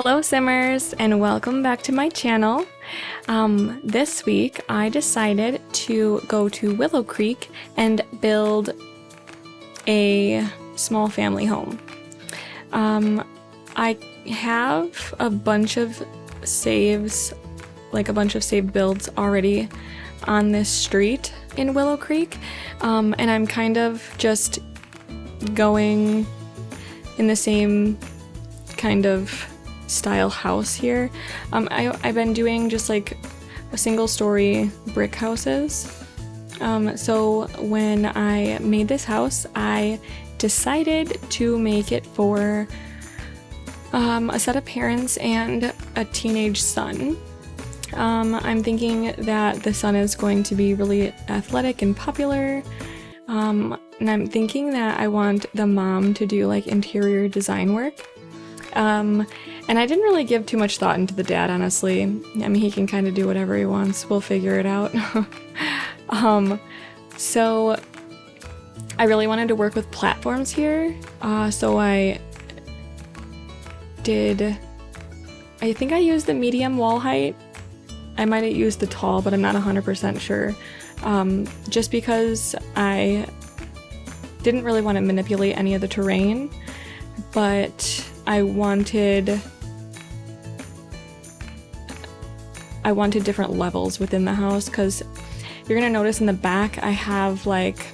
Hello Simmers, and welcome back to my channel. This week I decided to go to Willow Creek and build a small family home. I have a bunch of saves, like a bunch of saved builds already on this street in Willow Creek, and I'm kind of just going in the same kind of style house here. I've been doing just like a single story brick houses. So when I made this house, I decided to make it for a set of parents and a teenage son. I'm thinking that the son is going to be really athletic and popular. And I'm thinking that I want the mom to do like interior design work. And I didn't really give too much thought into the dad, honestly. I mean, he can kind of do whatever he wants. We'll figure it out. So I really wanted to work with platforms here. So I think I used the medium wall height. I might have used the tall, but I'm not 100% sure. Just because I didn't really want to manipulate any of the terrain, but I wanted different levels within the house, because you're gonna notice in the back I have like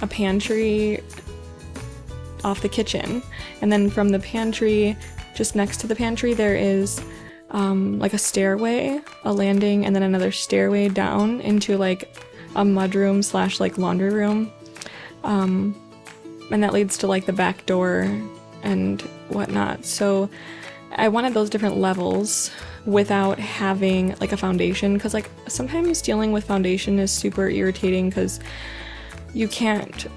a pantry off the kitchen, and then from the pantry, just next to the pantry, there is like a stairway, a landing, and then another stairway down into like a mudroom slash like laundry room, and that leads to like the back door and whatnot. So I wanted those different levels without having like a foundation, because like sometimes dealing with foundation is super irritating because you can't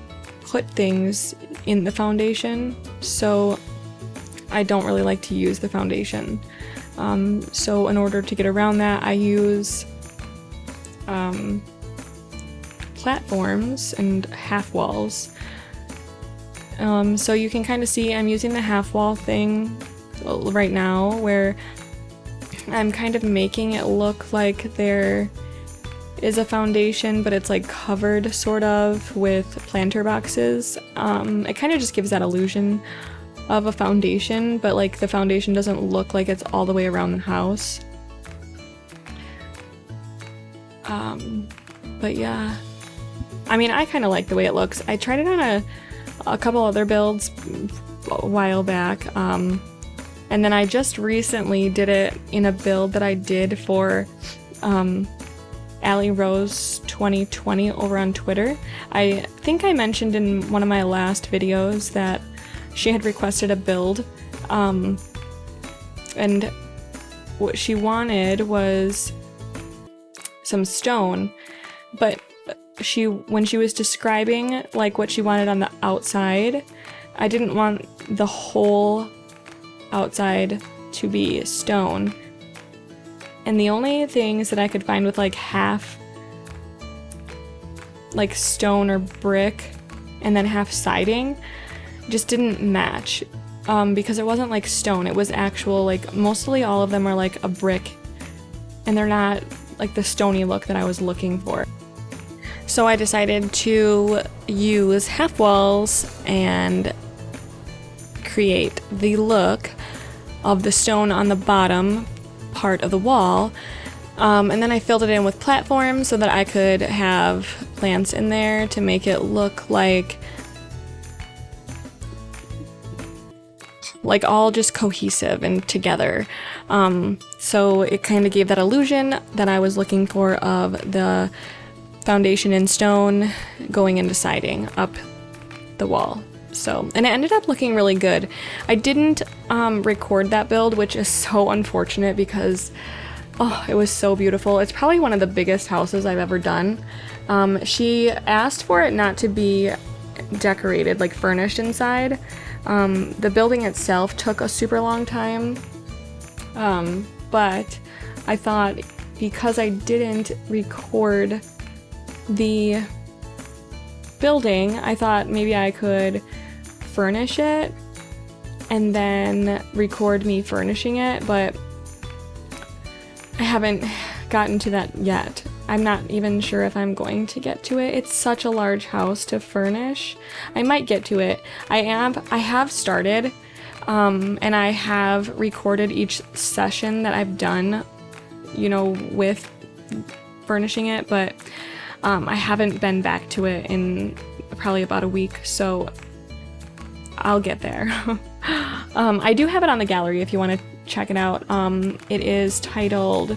put things in the foundation, so I don't really like to use the foundation. So in order to get around that, I use platforms and half walls. So you can kind of see I'm using the half wall thing right now, where I'm kind of making it look like there is a foundation, but it's like covered sort of with planter boxes. It kind of just gives that illusion of a foundation, but like the foundation doesn't look like it's all the way around the house. But yeah, I mean, I kind of like the way it looks. I tried it on a couple other builds a while back, and then I just recently did it in a build that I did for Allie Rose 2020 over on Twitter. I think I mentioned in one of my last videos that she had requested a build, and what she wanted was some stone, but when she was describing like what she wanted on the outside, I didn't want the whole outside to be stone, and the only things that I could find with like half like stone or brick and then half siding just didn't match, because it wasn't like stone, it was actual, like mostly all of them are like a brick, and they're not like the stony look that I was looking for. So I decided to use half walls and create the look of the stone on the bottom part of the wall, and then I filled it in with platforms so that I could have plants in there to make it look like all just cohesive and together. So it kind of gave that illusion that I was looking for of the foundation in stone going into siding up the wall. So, and it ended up looking really good. I didn't record that build, which is so unfortunate because it was so beautiful. It's probably one of the biggest houses I've ever done. She asked for it not to be decorated, like furnished inside. The building itself took a super long time, but I thought because I didn't record the building, I thought maybe I could furnish it and then record me furnishing it, but I haven't gotten to that yet. I'm not even sure if I'm going to get to it. It's such a large house to furnish. I might get to it. I have started, and I have recorded each session that I've done, you know, with furnishing it, but I haven't been back to it in probably about a week, so I'll get there. I do have it on the gallery if you want to check it out. It is titled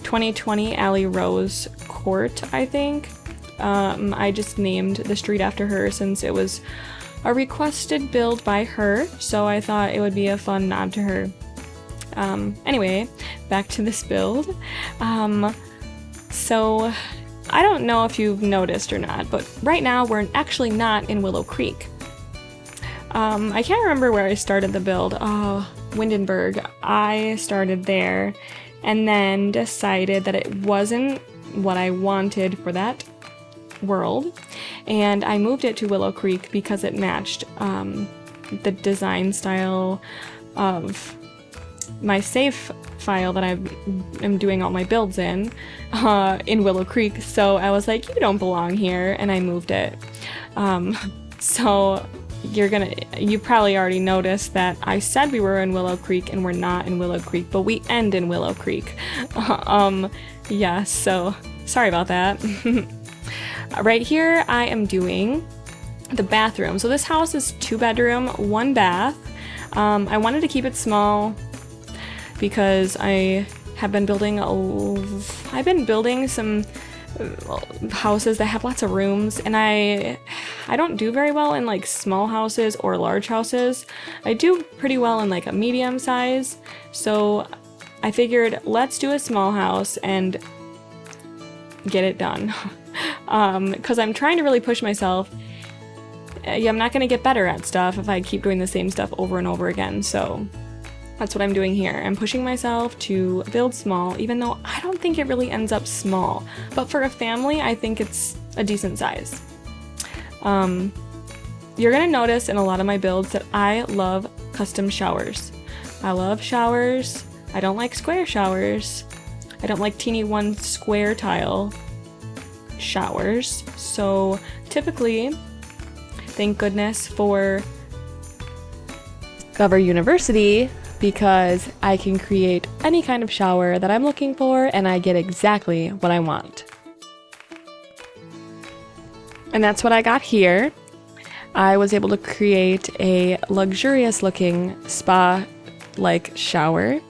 2020 Alley Rose Court, I think. I just named the street after her since it was a requested build by her, so I thought it would be a fun nod to her. Anyway, back to this build. So I don't know if you've noticed or not, but right now we're actually not in Willow Creek. I can't remember where I started the build. Oh, Windenburg. I started there and then decided that it wasn't what I wanted for that world, and I moved it to Willow Creek because it matched the design style of my save file that I am doing all my builds in Willow Creek. So I was like, you don't belong here, and I moved it. So you probably already noticed that I said we were in Willow Creek and we're not in Willow Creek, but we end in Willow Creek. Yeah, so sorry about that. Right here I am doing the bathroom. So this house is 2-bedroom, 1 bath. I wanted to keep it small because I've been building some houses that have lots of rooms, and I don't do very well in like small houses or large houses. I do pretty well in like a medium size, so I figured let's do a small house and get it done. Because I'm trying to really push myself. I'm not going to get better at stuff if I keep doing the same stuff over and over again, so that's what I'm doing here. I'm pushing myself to build small, even though I don't think it really ends up small. But for a family, I think it's a decent size. You're gonna notice in a lot of my builds that I love custom showers. I love showers. I don't like square showers. I don't like teeny 1 square tile showers. So typically, thank goodness for Glover University, because I can create any kind of shower that I'm looking for and I get exactly what I want. And that's what I got here. I was able to create a luxurious looking spa-like shower,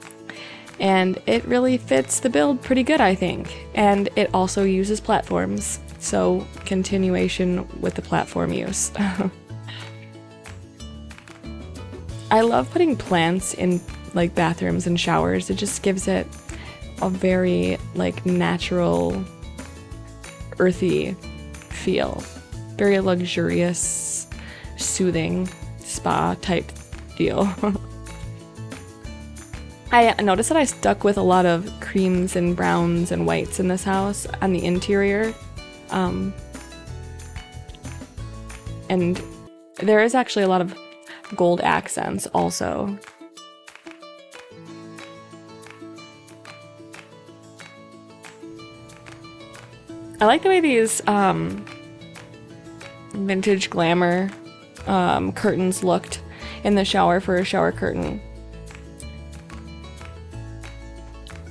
and it really fits the build pretty good, I think. And it also uses platforms, so continuation with the platform use. I love putting plants in like bathrooms and showers. It just gives it a very like natural, earthy feel. Very luxurious, soothing spa type deal. I noticed that I stuck with a lot of creams and browns and whites in this house on the interior. And there is actually a lot of gold accents also. I like the way these vintage Glamour curtains looked in the shower for a shower curtain.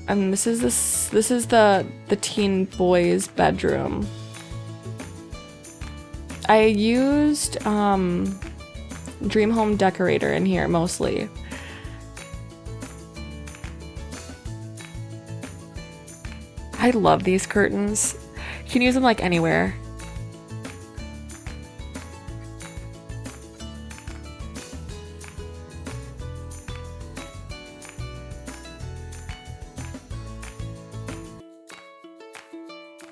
And this is the teen boy's bedroom. I used Dream Home Decorator in here mostly. I love these curtains. You can use them like anywhere.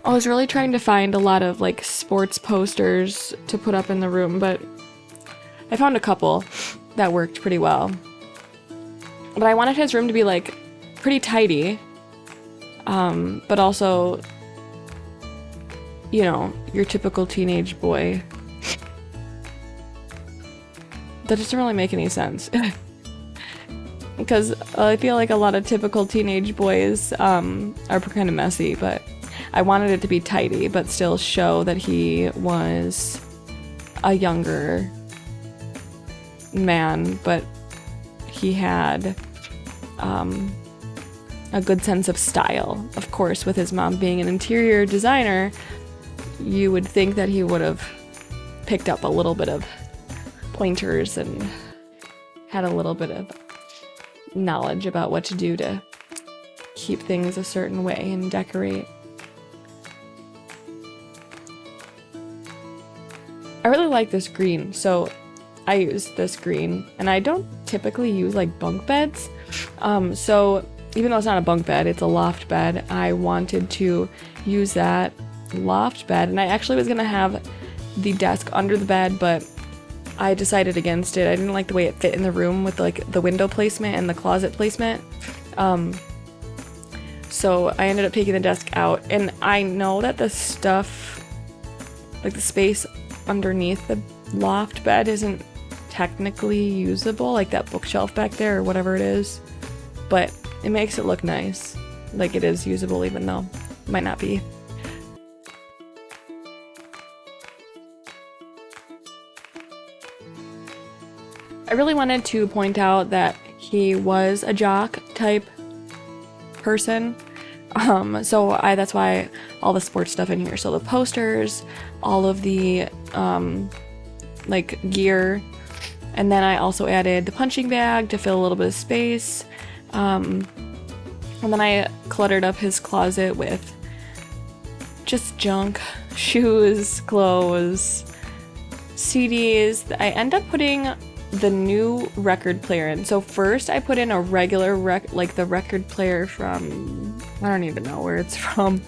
I was really trying to find a lot of like sports posters to put up in the room, but I found a couple that worked pretty well. But I wanted his room to be like pretty tidy, but also, you know, your typical teenage boy. That doesn't really make any sense. because I feel like a lot of typical teenage boys are kind of messy, but I wanted it to be tidy, but still show that he was a younger man, but he had a good sense of style. Of course, with his mom being an interior designer, you would think that he would have picked up a little bit of pointers and had a little bit of knowledge about what to do to keep things a certain way and decorate. I really like this green, so I use this green, and I don't typically use like bunk beds, so even though it's not a bunk bed, it's a loft bed, I wanted to use that loft bed, and I actually was gonna have the desk under the bed, but I decided against it. I didn't like the way it fit in the room with like the window placement and the closet placement. So I ended up taking the desk out, and I know that the stuff, like the space underneath the loft bed, isn't technically usable, like that bookshelf back there or whatever it is, but it makes it look nice. Like it is usable even though it might not be. I really wanted to point out that he was a jock type person. So that's why all the sports stuff in here. So the posters, all of the like gear, and then I also added the punching bag to fill a little bit of space. And then I cluttered up his closet with just junk, shoes, clothes, CDs. I end up putting the new record player in. So first I put in a regular like the record player from, I don't even know where it's from.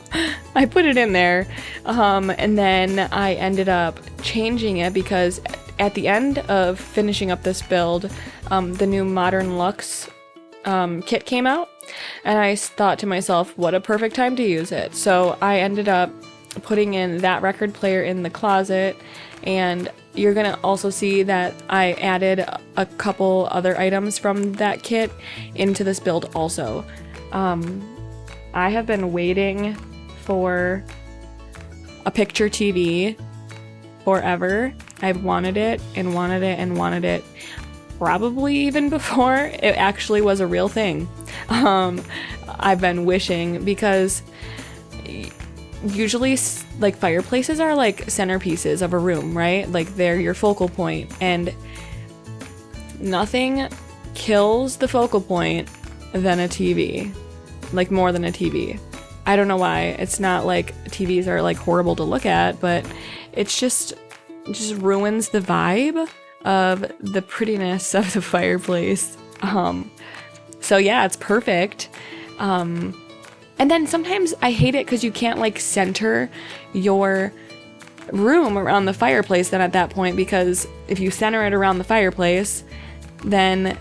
I put it in there, and then I ended up changing it because at the end of finishing up this build, the new modern Luxe kit came out, and I thought to myself, what a perfect time to use it. So I ended up putting in that record player in the closet, and you're gonna also see that I added a couple other items from that kit into this build also. I have been waiting for a picture TV forever. I've wanted it and wanted it and wanted it probably even before it actually was a real thing. I've been wishing, because usually like fireplaces are like centerpieces of a room, right? Like they're your focal point, and nothing kills the focal point than a TV, like more than a TV. I don't know why. It's not like TVs are like horrible to look at, but it just ruins the vibe of the prettiness of the fireplace. So yeah, it's perfect. And then sometimes I hate it because you can't like center your room around the fireplace then at that point, because if you center it around the fireplace, then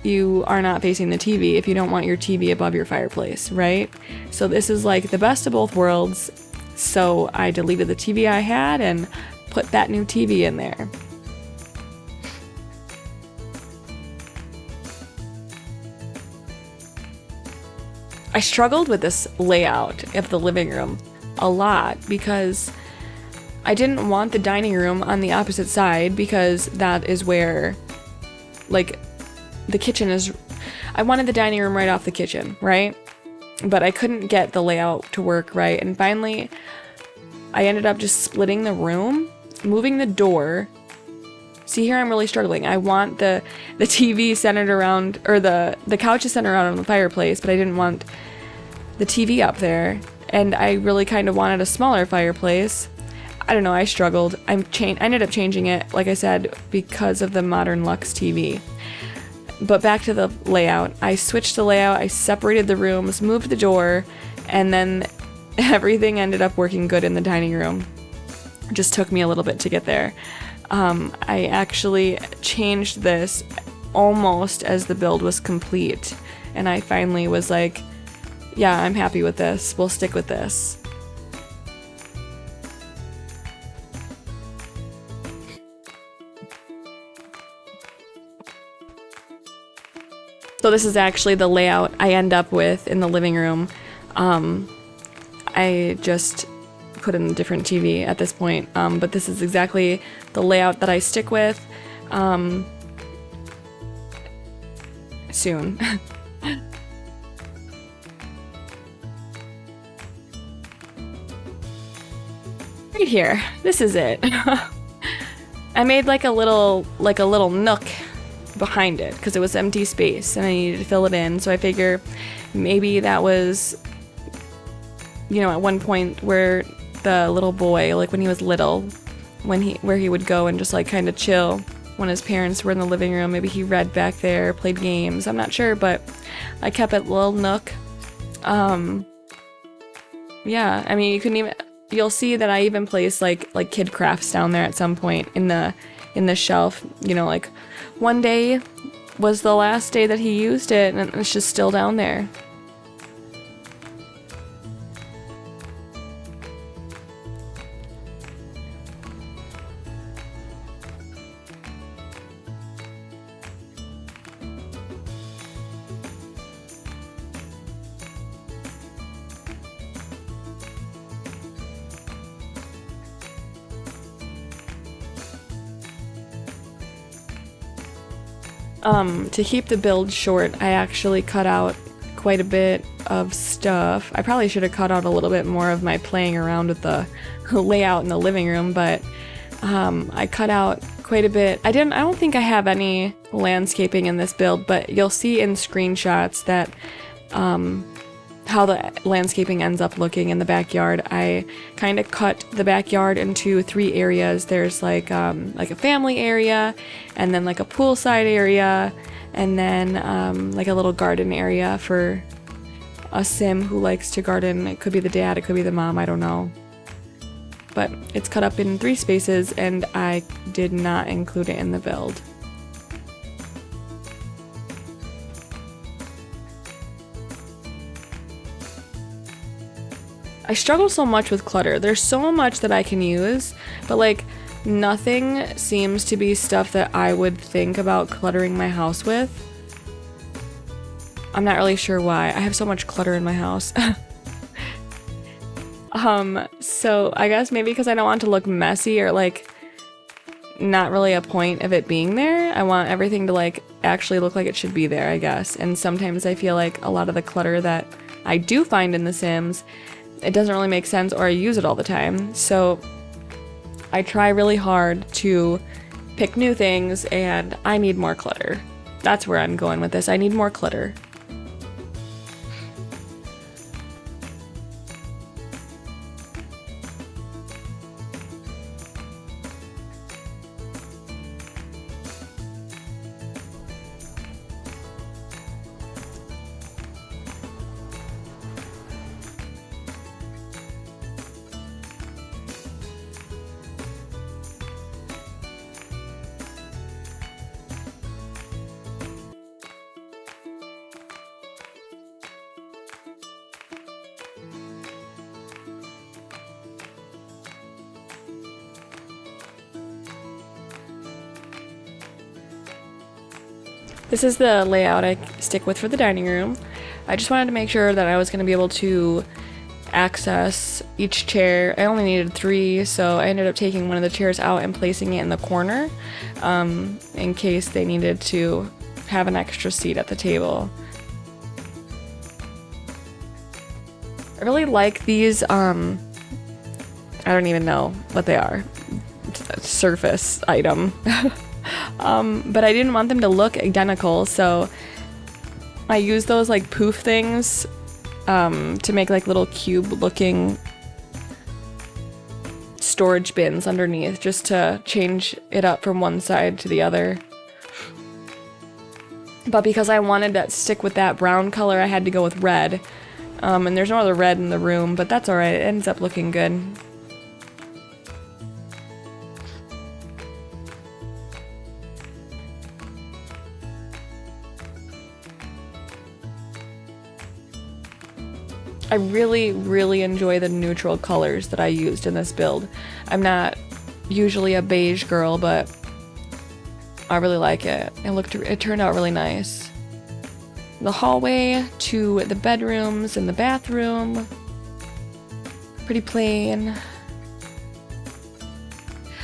you are not facing the TV if you don't want your TV above your fireplace, right? So this is like the best of both worlds. So I deleted the TV I had and put that new TV in there. I struggled with this layout of the living room a lot because I didn't want the dining room on the opposite side, because that is where like the kitchen is. I wanted the dining room right off the kitchen, right? But I couldn't get the layout to work right. And finally, I ended up just splitting the room, moving the door. See, here I'm really struggling. I want the TV centered around, or the couch is centered around the fireplace, but I didn't want the TV up there. And I really kind of wanted a smaller fireplace. I don't know, I struggled. I ended up changing it, like I said, because of the modern Luxe TV. But back to the layout. I switched the layout, I separated the rooms, moved the door, and then everything ended up working good in the dining room. It just took me a little bit to get there. I actually changed this almost as the build was complete, and I finally was like, yeah, I'm happy with this. We'll stick with this. So this is actually the layout I end up with in the living room. I just put in a different TV at this point, but this is exactly the layout that I stick with soon. Right here, this is it. I made like a little nook behind it because it was empty space and I needed to fill it in, so I figure maybe that was, you know, at one point where the little boy, like when he was little, where he would go and just like kind of chill when his parents were in the living room. Maybe he read back there, played games, I'm not sure, but I kept it a little nook. Yeah, I mean, you'll see that I even placed like kid crafts down there at some point in the shelf, you know, like one day was the last day that he used it and it's just still down there. To keep the build short, I actually cut out quite a bit of stuff. I probably should have cut out a little bit more of my playing around with the layout in the living room, but I cut out quite a bit. I don't think I have any landscaping in this build, but you'll see in screenshots that how the landscaping ends up looking in the backyard. I kind of cut the backyard into 3 areas. There's like a family area, and then like a poolside area, and then like a little garden area for a sim who likes to garden. It could be the dad, it could be the mom, I don't know. But it's cut up in 3 spaces, and I did not include it in the build. I struggle so much with clutter. There's so much that I can use, but like nothing seems to be stuff that I would think about cluttering my house with. I'm not really sure why. I have so much clutter in my house. So I guess maybe because I don't want to look messy or like not really a point of it being there. I want everything to like actually look like it should be there, I guess. And sometimes I feel like a lot of the clutter that I do find in The Sims, it doesn't really make sense, or I use it all the time. So I try really hard to pick new things, and I need more clutter. That's where I'm going with this. I need more clutter. This is the layout I stick with for the dining room. I just wanted to make sure that I was going to be able to access each chair. I only needed 3, so I ended up taking one of the chairs out and placing it in the corner in case they needed to have an extra seat at the table. I really like these, I don't even know what they are. Surface item. But I didn't want them to look identical, so I used those like poof things to make like little cube looking storage bins underneath, just to change it up from one side to the other. But because I wanted to stick with that brown color, I had to go with red. And there's no other red in the room, but that's alright, it ends up looking good. I really, really enjoy the neutral colors that I used in this build. I'm not usually a beige girl, but I really like it. It turned out really nice. the hallway to the bedrooms and the bathroom. Pretty plain.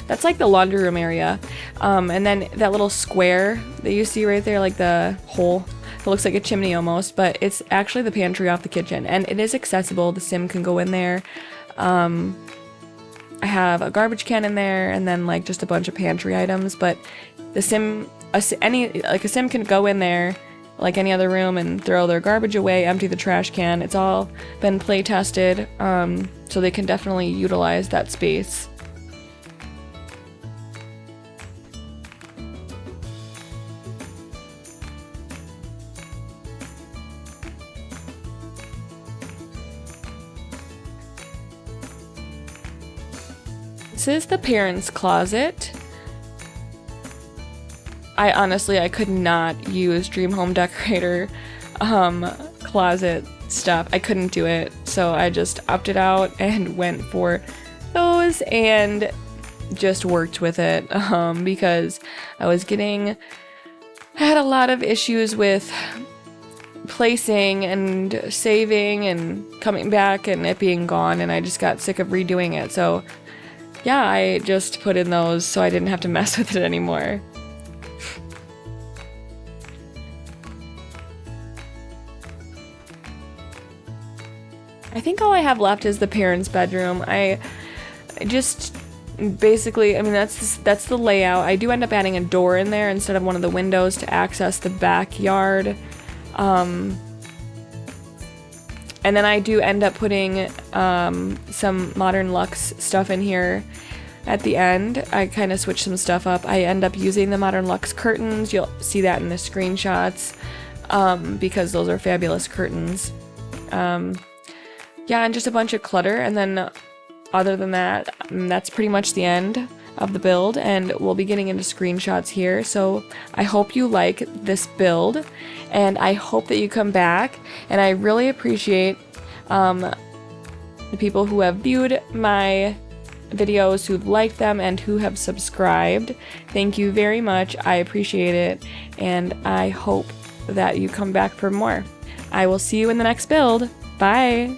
That's like the laundry room area. And then that little square that you see right there, like the hole, it looks like a chimney almost, but it's actually the pantry off the kitchen, and it is accessible. The sim can go in there. I have a garbage can in there, and then like just a bunch of pantry items, but the sim, a sim can go in there like any other room and throw their garbage away, empty the trash can. It's all been play tested, so they can definitely utilize that space. This is the parents' closet. I could not use Dream Home Decorator closet stuff. I couldn't do it, so I just opted out and went for those and just worked with it because I had a lot of issues with placing and saving and coming back and it being gone, and I just got sick of redoing it. So yeah, I just put in those so I didn't have to mess with it anymore. I think all I have left is the parents' bedroom. I just basically, I mean, that's the layout. I do end up adding a door in there instead of one of the windows to access the backyard. And then I do end up putting some modern Luxe stuff in here at the end. I kind of switch some stuff up. I end up using the modern Luxe curtains. You'll see that in the screenshots because those are fabulous curtains. Yeah, and just a bunch of clutter. And then other than that, that's pretty much the end of the build, and we'll be getting into screenshots here. So I hope you like this build, and I hope that you come back, and I really appreciate the people who have viewed my videos, who've liked them, and who have subscribed. Thank you very much. I appreciate it, and I hope that you come back for more. I will see you in the next build. Bye!